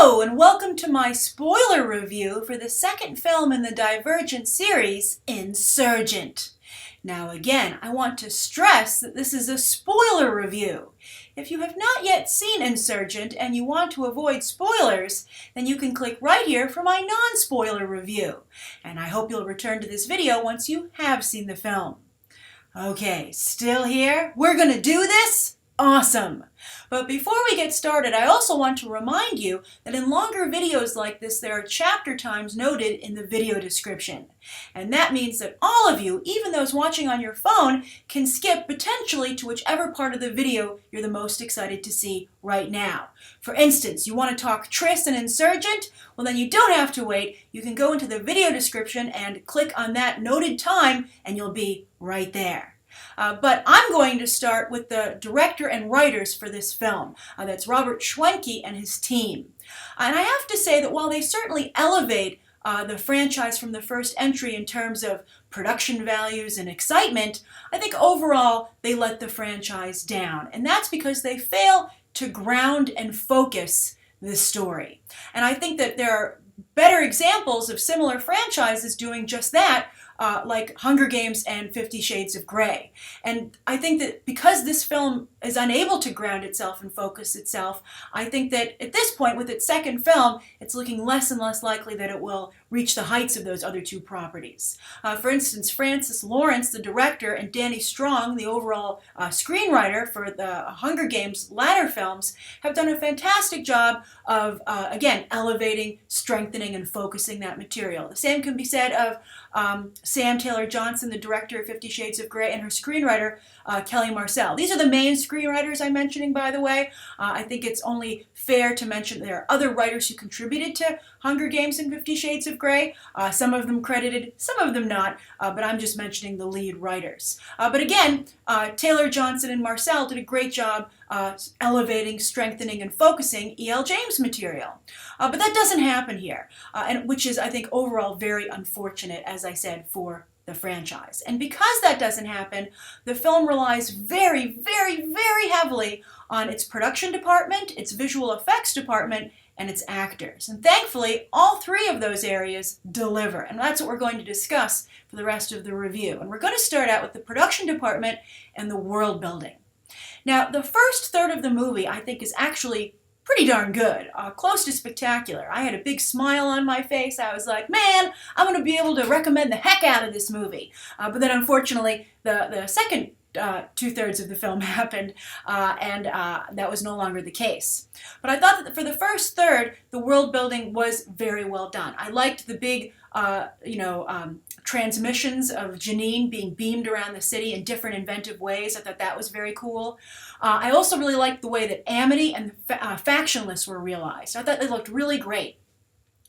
Hello, and welcome to my spoiler review for the second film in the Divergent series, Insurgent. Now again, I want to stress that this is a spoiler review. If you have not yet seen Insurgent and you want to avoid spoilers, then you can click right here for my non-spoiler review. And I hope you'll return to this video once you have seen the film. Okay, still here? We're gonna do this? Awesome! But before we get started, I also want to remind you that in longer videos like this, there are chapter times noted in the video description. And that means that all of you, even those watching on your phone, can skip potentially to whichever part of the video you're the most excited to see right now. For instance, you want to talk Triss and Insurgent? Well, then you don't have to wait. You can go into the video description and click on that noted time and you'll be right there. But I'm going to start with the director and writers for this film. That's Robert Schwenke and his team. And I have to say that while they certainly elevate the franchise from the first entry in terms of production values and excitement, I think overall they let the franchise down. And that's because they fail to ground and focus this story. And I think that there are better examples of similar franchises doing just that, like Hunger Games and 50 Shades of Grey. And I think that because this film is unable to ground itself and focus itself, I think that at this point with its second film, it's looking less and less likely that it will reach the heights of those other two properties. For instance, Francis Lawrence, the director, and Danny Strong, the overall screenwriter for the Hunger Games latter films, have done a fantastic job of, again, elevating, strengthening, and focusing that material. The same can be said of Sam Taylor Johnson, the director of 50 Shades of Grey, and her screenwriter, Kelly Marcel. These are the main screenwriters I'm mentioning, by the way. I think it's only fair to mention there are other writers who contributed to Hunger Games and 50 Shades of Grey. Some of them credited, some of them not, but I'm just mentioning the lead writers. But again, Taylor Johnson and Marcel did a great job elevating, strengthening, and focusing E.L. James material. But that doesn't happen here, and which is, I think, overall very unfortunate, as I said, for the franchise. And because that doesn't happen, the film relies very, very, very heavily on its production department, its visual effects department, and its actors. And thankfully, all three of those areas deliver. And that's what we're going to discuss for the rest of the review. And we're going to start out with the production department and the world building. Now, the first third of the movie, I think, is actually pretty darn good, close to spectacular. I had a big smile on my face. I was like, man, I'm going to be able to recommend the heck out of this movie. But then, unfortunately, the second two-thirds of the film happened, and that was no longer the case. But I thought that for the first third, the world building was very well done. I liked the big, transmissions of Jeanine being beamed around the city in different inventive ways. I thought that was very cool. I also really liked the way that Amity and Factionless were realized. I thought they looked really great.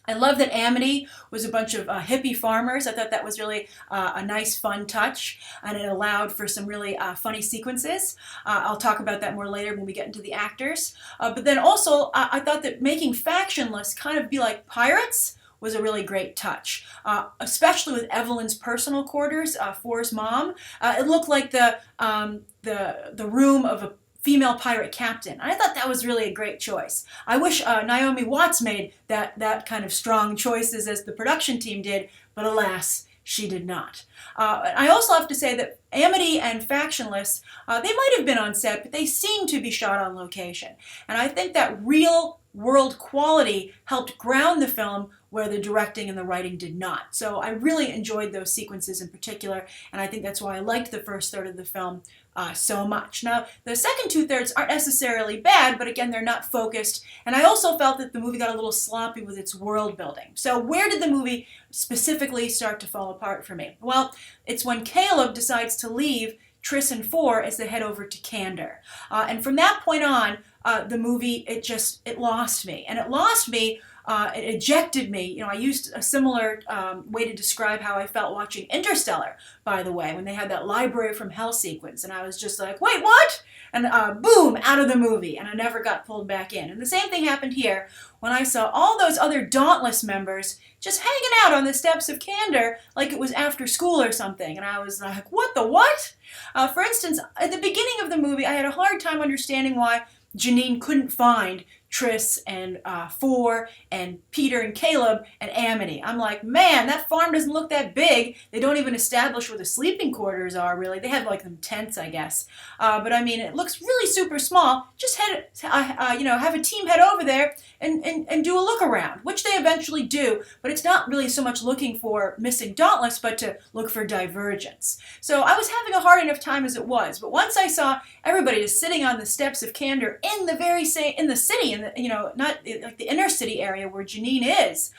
I love that Amity was a bunch of hippie farmers. I thought that was really a nice, fun touch, and it allowed for some really funny sequences. I'll talk about that more later when we get into the actors. But then also, I thought that making Factionless kind of be like pirates was a really great touch, especially with Evelyn's personal quarters, For's mom. It looked like the room of a female pirate captain. I thought that was really a great choice. I wish Naomi Watts made that kind of strong choices as the production team did, but alas, she did not. I also have to say that Amity and Factionless, they might have been on set, but they seemed to be shot on location. And I think that real world quality helped ground the film where the directing and the writing did not. So I really enjoyed those sequences in particular, and I think that's why I liked the first third of the film so much. Now, the second two-thirds aren't necessarily bad, but again, they're not focused, and I also felt that the movie got a little sloppy with its world building. So where did the movie specifically start to fall apart for me? Well, it's when Caleb decides to leave Triss and 4 as they head over to Candor. And from that point on, the movie, it lost me. And it lost me, it ejected me. I used a similar way to describe how I felt watching Interstellar, by the way, when they had that Library from Hell sequence. And I was just like, wait, what? And boom, out of the movie. And I never got pulled back in. And the same thing happened here when I saw all those other Dauntless members just hanging out on the steps of Candor like it was after school or something. And I was like, what the what? For instance, at the beginning of the movie, I had a hard time understanding why Jeanine couldn't find Triss and Four and Peter and Caleb and Amity. I'm like, man, that farm doesn't look that big. They don't even establish where the sleeping quarters are, really. They have like them tents, I guess. But I mean, it looks really super small. Just have a team head over there and do a look around, which they eventually do. But it's not really so much looking for missing Dauntless, but to look for Divergence. So I was having a hard enough time as it was. But once I saw everybody just sitting on the steps of Candor in the city, not like the inner city area where Jeanine is,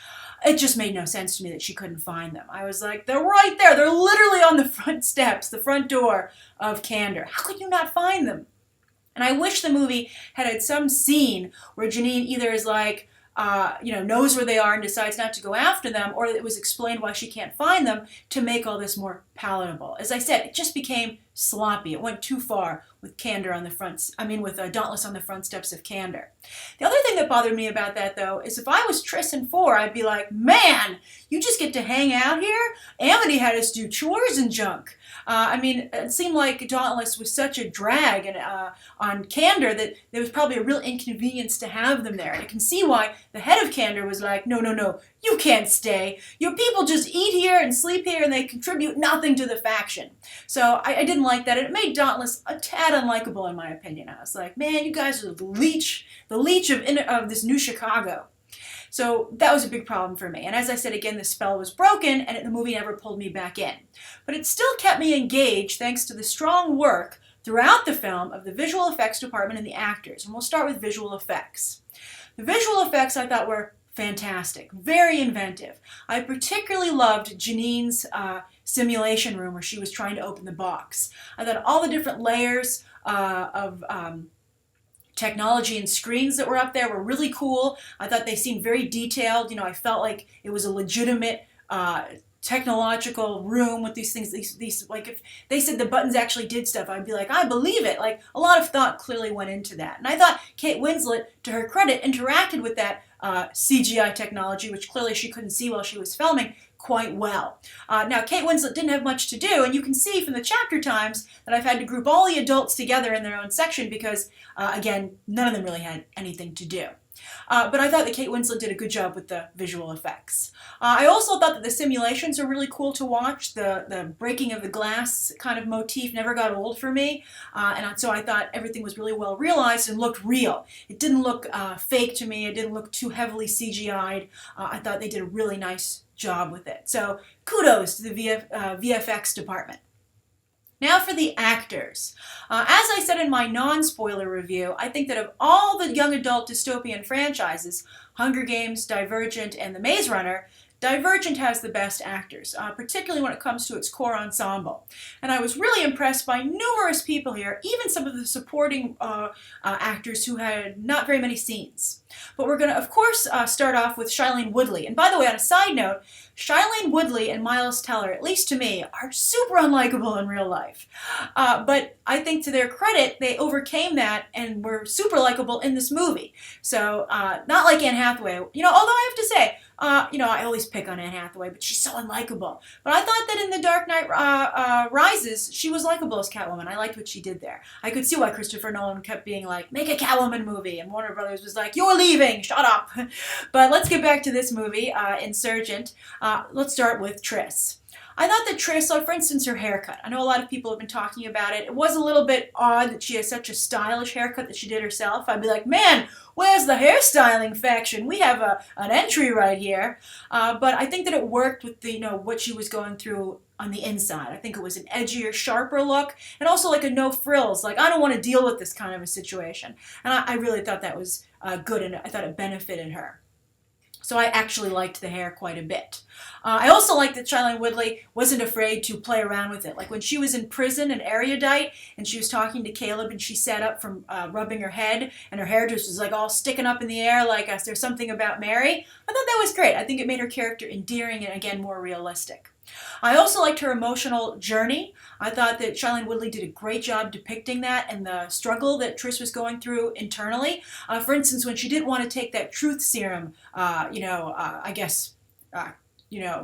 it just made no sense to me that she couldn't find them. I was like, they're right there. They're literally on the front steps, the front door of Candor. How could you not find them? And I wish the movie had some scene where Jeanine either is like, knows where they are and decides not to go after them, or it was explained why she can't find them to make all this more palatable. As I said, it just became sloppy. It went too far with Dauntless on the front steps of Candor. The other thing that bothered me about that, though, is if I was Triss and Four, I'd be like, man, you just get to hang out here? Amity had us do chores and junk. It seemed like Dauntless was such a drag on Candor that there was probably a real inconvenience to have them there. And I can see why the head of Candor was like, no, you can't stay. Your people just eat here and sleep here and they contribute nothing to the faction. So I didn't like that. It made Dauntless a tad unlikable in my opinion. I was like, man, you guys are the leech of this new Chicago. So that was a big problem for me. And as I said again, the spell was broken and the movie never pulled me back in. But it still kept me engaged thanks to the strong work throughout the film of the visual effects department and the actors. And we'll start with visual effects. The visual effects I thought were fantastic, very inventive. I particularly loved Jeanine's simulation room where she was trying to open the box. I thought all the different layers of technology and screens that were up there were really cool. I thought they seemed very detailed. I felt like it was a legitimate technological room with these things. These like if they said the buttons actually did stuff, I'd be like, I believe it. Like a lot of thought clearly went into that. And I thought Kate Winslet, to her credit, interacted with that CGI technology, which clearly she couldn't see while she was filming, quite well. Now, Kate Winslet didn't have much to do, and you can see from the chapter times that I've had to group all the adults together in their own section because, again, none of them really had anything to do. But I thought that Kate Winslet did a good job with the visual effects. I also thought that the simulations are really cool to watch. The breaking of the glass kind of motif never got old for me. And so I thought everything was really well realized and looked real. It didn't look fake to me. It didn't look too heavily CGI'd. I thought they did a really nice job with it. So kudos to the VFX department. Now for the actors. As I said in my non-spoiler review, I think that of all the young adult dystopian franchises, Hunger Games, Divergent, and The Maze Runner, Divergent has the best actors, particularly when it comes to its core ensemble. And I was really impressed by numerous people here, even some of the supporting actors who had not very many scenes. But we're going to, of course, start off with Shailene Woodley. And by the way, on a side note, Shailene Woodley and Miles Teller, at least to me, are super unlikable in real life. But I think to their credit, they overcame that and were super likable in this movie. So not like Anne Hathaway. Although I have to say, I always pick on Anne Hathaway, but she's so unlikable. But I thought that in The Dark Knight Rises, she was likable as Catwoman. I liked what she did there. I could see why Christopher Nolan kept being like, make a Catwoman movie. And Warner Brothers was like, you're leaving, shut up. But let's get back to this movie, Insurgent. Let's start with Triss. I thought that Triss, for instance, her haircut. I know a lot of people have been talking about it. It was a little bit odd that she has such a stylish haircut that she did herself. I'd be like, man, where's the hairstyling faction? We have an entry right here. But I think that it worked with the, what she was going through on the inside. I think it was an edgier, sharper look, and also like a no frills. Like, I don't want to deal with this kind of a situation. And I really thought that was good, and I thought it benefited her. So I actually liked the hair quite a bit. I also liked that Shailene Woodley wasn't afraid to play around with it. Like when she was in prison in Erudite and she was talking to Caleb and she sat up from rubbing her head and her hair just was like all sticking up in the air like there's something about Mary. I thought that was great. I think it made her character endearing and again more realistic. I also liked her emotional journey. I thought that Shailene Woodley did a great job depicting that and the struggle that Triss was going through internally. For instance, when she didn't want to take that truth serum,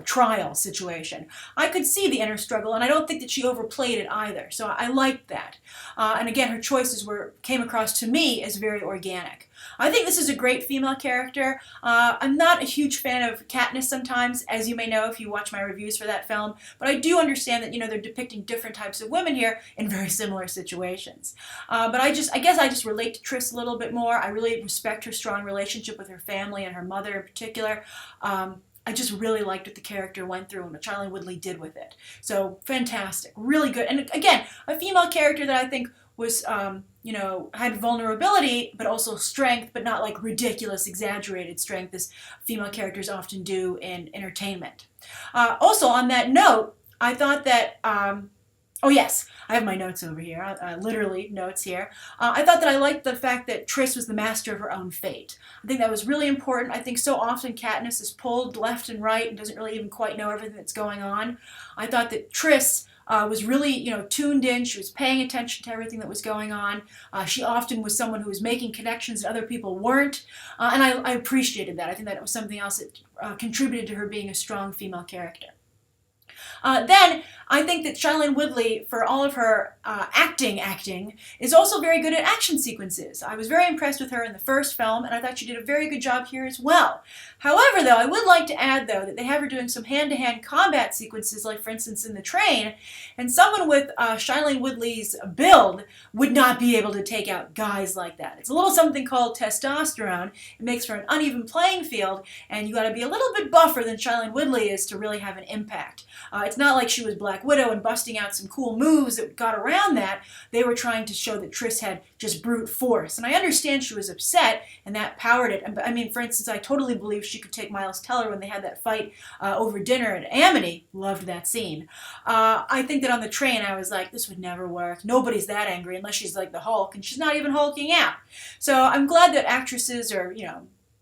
trial situation. I could see the inner struggle, and I don't think that she overplayed it either. So I liked that. And again, her choices came across to me as very organic. I think this is a great female character. I'm not a huge fan of Katniss sometimes, as you may know if you watch my reviews for that film, but I do understand that, they're depicting different types of women here in very similar situations. But I guess I just relate to Tris a little bit more. I really respect her strong relationship with her family and her mother in particular. I just really liked what the character went through and what Shailene Woodley did with it. So fantastic, really good. And again, a female character that I think was, had vulnerability, but also strength, but not like ridiculous, exaggerated strength as female characters often do in entertainment. Also, on that note, I thought that, oh yes, I have my notes over here, literally notes here. I thought that I liked the fact that Tris was the master of her own fate. I think that was really important. I think so often Katniss is pulled left and right and doesn't really even quite know everything that's going on. I thought that Tris was really, tuned in. She was paying attention to everything that was going on. She often was someone who was making connections that other people weren't, and I appreciated that. I think that was something else that contributed to her being a strong female character. Then I think that Shailene Woodley, for all of her acting, is also very good at action sequences. I was very impressed with her in the first film, and I thought she did a very good job here as well. However, though, I would like to add, though, that they have her doing some hand-to-hand combat sequences, like, for instance, in the train, and someone with Shailene Woodley's build would not be able to take out guys like that. It's a little something called testosterone. It makes for an uneven playing field, and you got to be a little bit buffer than Shailene Woodley is to really have an impact. It's not like she was Black Widow and busting out some cool moves that got around that. They were trying to show that Tris had just brute force. And I understand she was upset, and that powered it. I mean, for instance, I totally believe she could take Miles Teller when they had that fight over dinner at Amity. Loved that scene. I think that on the train, I was like, this would never work. Nobody's that angry unless she's like the Hulk, and she's not even hulking out. So I'm glad that actresses or,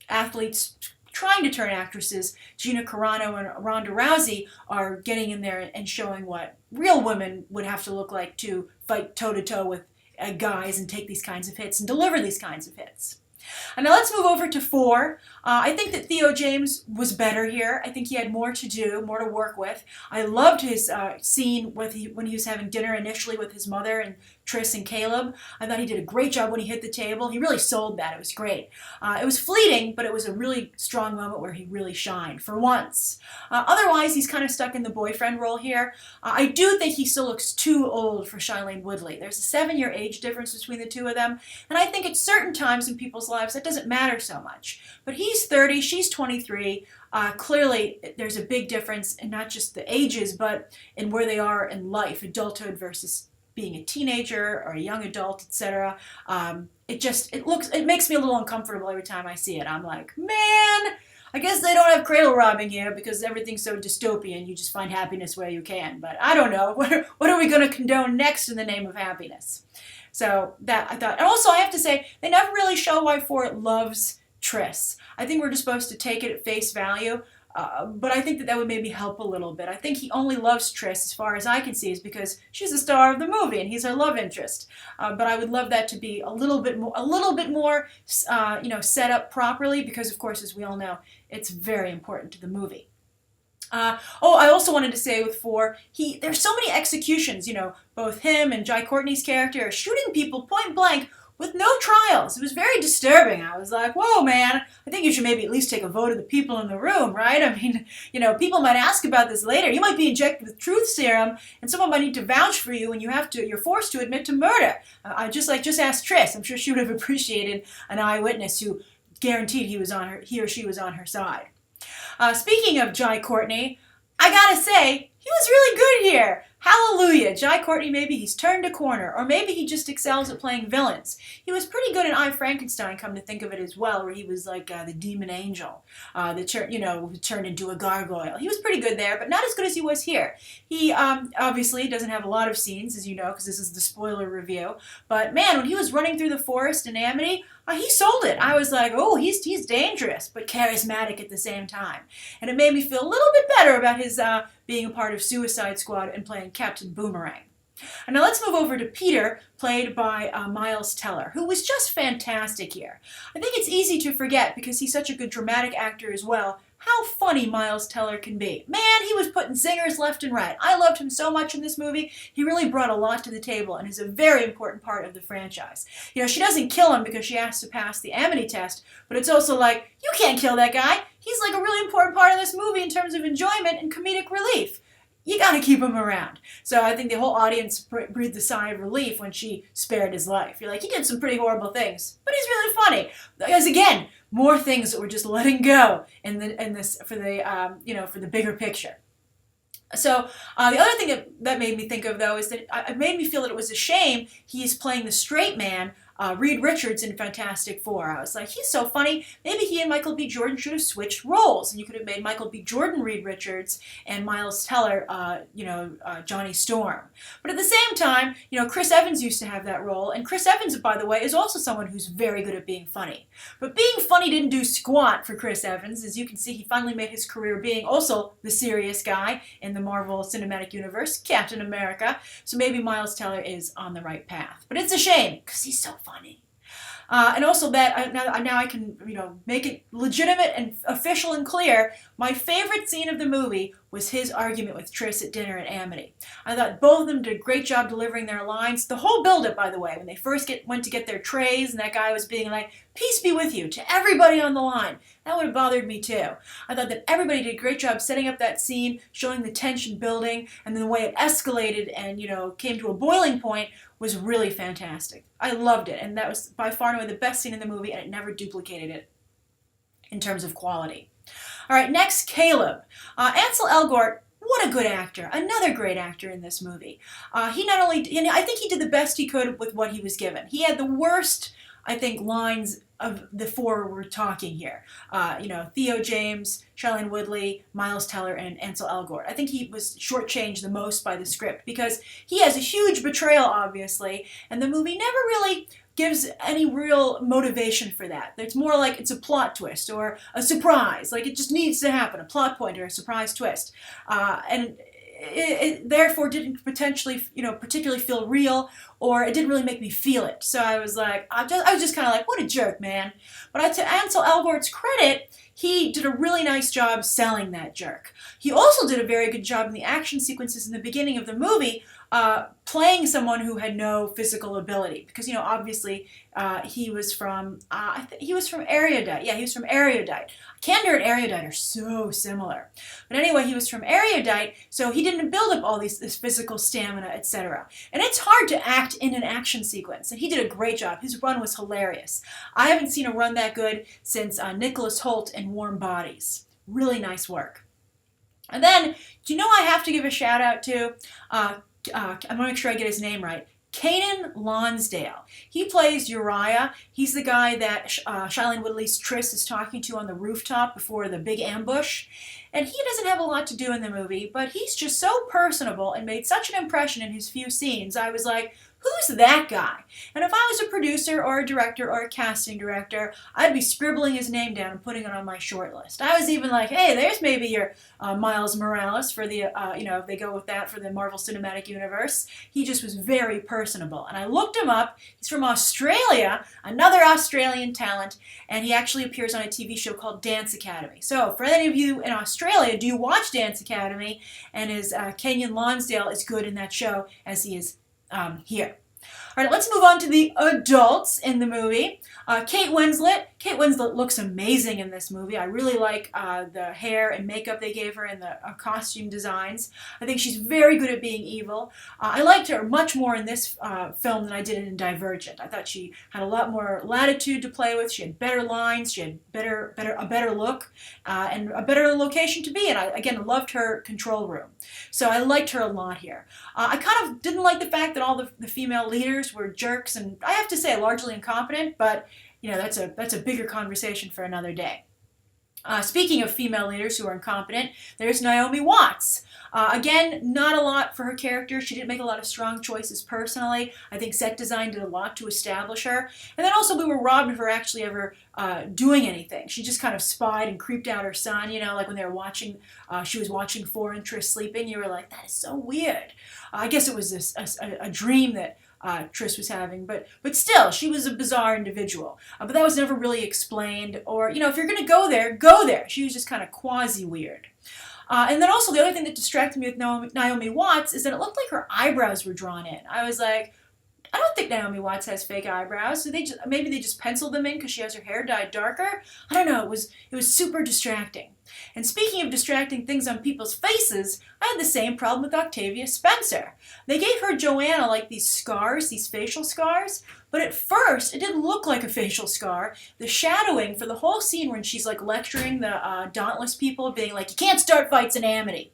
athletes trying to turn actresses, Gina Carano and Ronda Rousey, are getting in there and showing what real women would have to look like to fight toe-to-toe with guys and take these kinds of hits and deliver these kinds of hits. And now let's move over to 4. I think that Theo James was better here. I think he had more to do, more to work with. I loved his scene when he was having dinner initially with his mother and Tris and Caleb. I thought he did a great job when he hit the table. He really sold that. It was great. It was fleeting, but it was a really strong moment where he really shined for once. Otherwise, he's kind of stuck in the boyfriend role here. I do think he still looks too old for Shailene Woodley. There's a 7-year age difference between the two of them, and I think at certain times in people's lives that doesn't matter so much. But he's 30, she's 23. Clearly, there's a big difference in not just the ages, but in where they are in life, adulthood versus being a teenager or a young adult, etc. It makes me a little uncomfortable every time I see it. I'm like, man, I guess they don't have cradle robbing here because everything's so dystopian. You just find happiness where you can. But I don't know. What are we going to condone next in the name of happiness? So that I thought. And also, I have to say, they never really show why 4 loves Tris. I think we're just supposed to take it at face value. But I think that would maybe help a little bit. I think he only loves Tris, as far as I can see, is because she's the star of the movie and he's her love interest. But I would love that to be a little bit more, set up properly, because of course, as we all know, it's very important to the movie. I also wanted to say with 4, there's so many executions. Both him and Jai Courtney's character are shooting people point blank with no trials. It was very disturbing. I was like, whoa, man, I think you should maybe at least take a vote of the people in the room, right? I mean, people might ask about this later. You might be injected with truth serum, and someone might need to vouch for you, and you're forced to admit to murder. Just ask Tris. I'm sure she would have appreciated an eyewitness who guaranteed he or she was on her side. Speaking of Jai Courtney, I gotta say, he was really good here. Hallelujah. Jai Courtney, maybe he's turned a corner, or maybe he just excels at playing villains. He was pretty good in I, Frankenstein, come to think of it as well, where he was like the demon angel, who turned into a gargoyle. He was pretty good there, but not as good as he was here. He obviously doesn't have a lot of scenes, as you know, because this is the spoiler review. But man, when he was running through the forest in Amity, he sold it. I was like, oh, he's dangerous, but charismatic at the same time. And it made me feel a little bit better about his being a part of Suicide Squad and playing Captain Boomerang. And now let's move over to Peter, played by Miles Teller, who was just fantastic here. I think it's easy to forget, because he's such a good dramatic actor as well, how funny Miles Teller can be. Man, he was putting zingers left and right. I loved him so much in this movie. He really brought a lot to the table and is a very important part of the franchise. You know, she doesn't kill him because she has to pass the Amity test, but it's also like, you can't kill that guy. He's like a really important part of this movie in terms of enjoyment and comedic relief. You gotta keep him around. So I think the whole audience breathed a sigh of relief when she spared his life. You're like, he did some pretty horrible things, but he's really funny. Because again, more things that we're just letting go in this for the bigger picture. So the other thing that made me think of, though, is that it made me feel that it was a shame he's playing the straight man, Reed Richards, in Fantastic Four. I was like, he's so funny. Maybe he and Michael B. Jordan should have switched roles, and you could have made Michael B. Jordan Reed Richards and Miles Teller, Johnny Storm. But at the same time, Chris Evans used to have that role, and Chris Evans, by the way, is also someone who's very good at being funny. But being funny didn't do squat for Chris Evans. As you can see, he finally made his career being also the serious guy in the Marvel Cinematic Universe, Captain America. So maybe Miles Teller is on the right path. But it's a shame, because he's so funny. And also that, now I can, make it legitimate and official and clear, my favorite scene of the movie was his argument with Tris at dinner at Amity. I thought both of them did a great job delivering their lines. The whole build-up, by the way, when they first went to get their trays and that guy was being like, peace be with you, to everybody on the line. That would have bothered me too. I thought that everybody did a great job setting up that scene, showing the tension building, and then the way it escalated and, came to a boiling point was really fantastic. I loved it, and that was by far and away the best scene in the movie, and it never duplicated it in terms of quality. All right, next, Caleb. Ansel Elgort, what a good actor. Another great actor in this movie. He not only, I think he did the best he could with what he was given. He had the worst, I think, lines of the four we're talking here. Theo James, Shailene Woodley, Miles Teller, and Ansel Elgort. I think he was shortchanged the most by the script because he has a huge betrayal, obviously, and the movie never really gives any real motivation for that. It's more like it's a plot twist or a surprise. Like it just needs to happen, a plot point or a surprise twist. And it therefore didn't particularly feel real, or it didn't really make me feel it. So I was like, I was just kind of like, what a jerk, man. But to Ansel Elgort's credit, he did a really nice job selling that jerk. He also did a very good job in the action sequences in the beginning of the movie, playing someone who had no physical ability, because obviously he was from Erudite. Yeah, he was from Erudite. Candor and Erudite are so similar. But anyway, he was from Erudite, so he didn't build up all this physical stamina, etc. And it's hard to act in an action sequence, and he did a great job. His run was hilarious. I haven't seen a run that good since Nicholas Hoult in Warm Bodies. Really nice work. And then, do you know I have to give a shout out to? I'm going to make sure I get his name right. Keiynan Lonsdale. He plays Uriah. He's the guy that Shailene Woodley's Tris is talking to on the rooftop before the big ambush. And he doesn't have a lot to do in the movie, but he's just so personable and made such an impression in his few scenes. I was like, who's that guy? And if I was a producer or a director or a casting director, I'd be scribbling his name down and putting it on my short list. I was even like, hey, there's maybe your Miles Morales for the, if they go with that for the Marvel Cinematic Universe. He just was very personable. And I looked him up. He's from Australia, another Australian talent, and he actually appears on a TV show called Dance Academy. So for any of you in Australia, do you watch Dance Academy? And is Keiynan Lonsdale as good in that show as he is here. All right, let's move on to the adults in the movie. Kate Winslet. Kate Winslet looks amazing in this movie. I really like the hair and makeup they gave her and the costume designs. I think she's very good at being evil. I liked her much more in this film than I did in Divergent. I thought she had a lot more latitude to play with. She had better lines. She had a better look and a better location to be in. I, again, loved her control room. So I liked her a lot here. I kind of didn't like the fact that all the female leaders were jerks, and I have to say largely incompetent, but that's a bigger conversation for another day. Speaking of female leaders who are incompetent, there's Naomi Watts. Again, not a lot for her character. She didn't make a lot of strong choices personally. I think set design did a lot to establish her. And then also we were robbed of her actually ever doing anything. She just kind of spied and creeped out her son, like when they were watching, she was watching four interests sleeping. You were like, that is so weird. I guess it was a dream that Triss was having, but still, she was a bizarre individual. But that was never really explained, or, if you're going to go there, go there. She was just kind of quasi-weird. And then also the other thing that distracted me with Naomi Watts is that it looked like her eyebrows were drawn in. I was like, I don't think Naomi Watts has fake eyebrows. So maybe they just penciled them in because she has her hair dyed darker. I don't know. It was super distracting. And speaking of distracting things on people's faces, I had the same problem with Octavia Spencer. They gave her Joanna like these scars, these facial scars, but at first it didn't look like a facial scar. The shadowing for the whole scene when she's like lecturing the Dauntless people, being like, you can't start fights in Amity.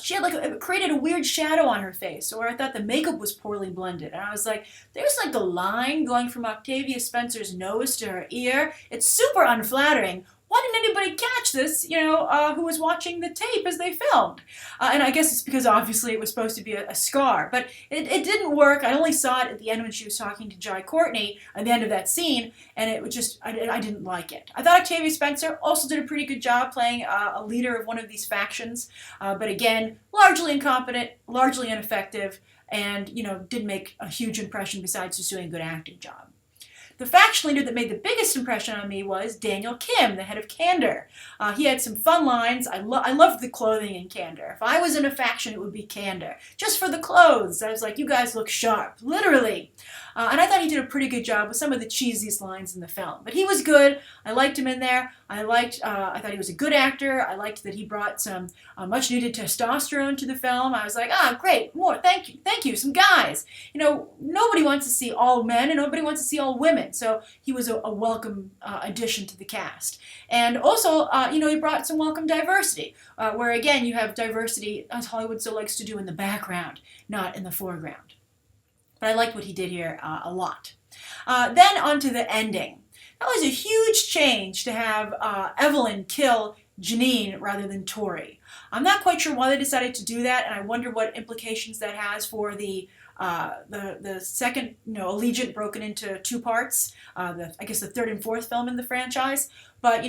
She had it created a weird shadow on her face, or I thought the makeup was poorly blended. And I was like, there's like a line going from Octavia Spencer's nose to her ear. It's super unflattering. Why didn't anybody catch this, who was watching the tape as they filmed? And I guess it's because obviously it was supposed to be a scar. But it didn't work. I only saw it at the end when she was talking to Courtney at the end of that scene. And it was just, I didn't like it. I thought Octavia Spencer also did a pretty good job playing a leader of one of these factions. But again, largely incompetent, largely ineffective, and, didn't make a huge impression besides just doing a good acting job. The faction leader that made the biggest impression on me was Daniel Kim, the head of Candor. He had some fun lines. I loved the clothing in Candor. If I was in a faction, it would be Candor. Just for the clothes. I was like, you guys look sharp. Literally. And I thought he did a pretty good job with some of the cheesiest lines in the film. But he was good. I liked him in there. I thought he was a good actor. I liked that he brought some much needed testosterone to the film. I was like, great, more, thank you, some guys. Nobody wants to see all men and nobody wants to see all women. So he was a welcome addition to the cast. And also, he brought some welcome diversity, where again, you have diversity, as Hollywood so likes to do, in the background, not in the foreground. But I liked what he did here a lot. Then on to the ending. That was a huge change to have Evelyn kill Jeanine rather than Tori. I'm not quite sure why they decided to do that, and I wonder what implications that has for the second, Allegiant broken into two parts. I guess the third and fourth film in the franchise. But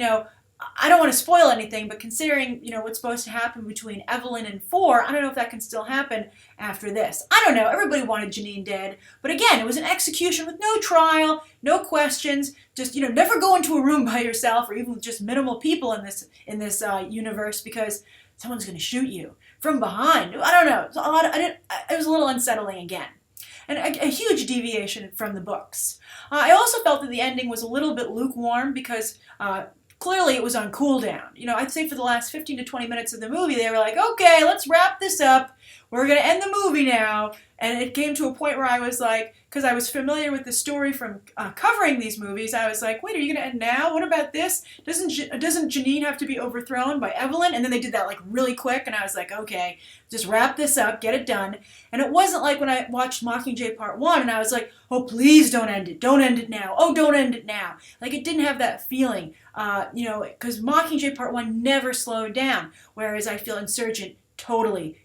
I don't want to spoil anything, but considering, what's supposed to happen between Evelyn and 4, I don't know if that can still happen after this. I don't know. Everybody wanted Jeanine dead. But again, it was an execution with no trial, no questions. Just, never go into a room by yourself or even with just minimal people in this universe because someone's going to shoot you from behind. I don't know. It was a little unsettling again. And a huge deviation from the books. I also felt that the ending was a little bit lukewarm because clearly it was on cooldown. I'd say for the last 15 to 20 minutes of the movie, they were like, okay, let's wrap this up. We're going to end the movie now. And it came to a point where I was like, because I was familiar with the story from covering these movies, I was like, wait, are you going to end now? What about this? Doesn't Jeanine have to be overthrown by Evelyn? And then they did that really quick, and I was like, okay, just wrap this up, get it done. And it wasn't like when I watched Mockingjay Part 1, and I was like, oh, please don't end it. Don't end it now. Oh, don't end it now. It didn't have that feeling, because Mockingjay Part 1 never slowed down, whereas I feel Insurgent totally,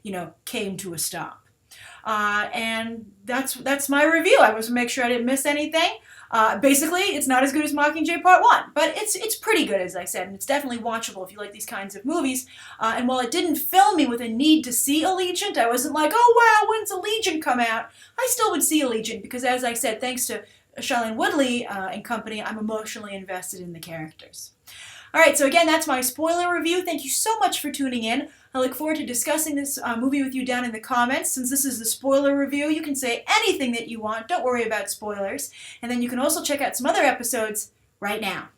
came to a stop. And that's my review. I was to make sure I didn't miss anything. Basically, it's not as good as Mockingjay Part 1, but it's pretty good, as I said, and it's definitely watchable if you like these kinds of movies. And while it didn't fill me with a need to see Allegiant, I wasn't like, oh wow, when's Allegiant come out? I still would see Allegiant because, as I said, thanks to Shailene Woodley and company, I'm emotionally invested in the characters. All right, so again, that's my spoiler review. Thank you so much for tuning in. I look forward to discussing this movie with you down in the comments. Since this is the spoiler review, you can say anything that you want. Don't worry about spoilers. And then you can also check out some other episodes right now.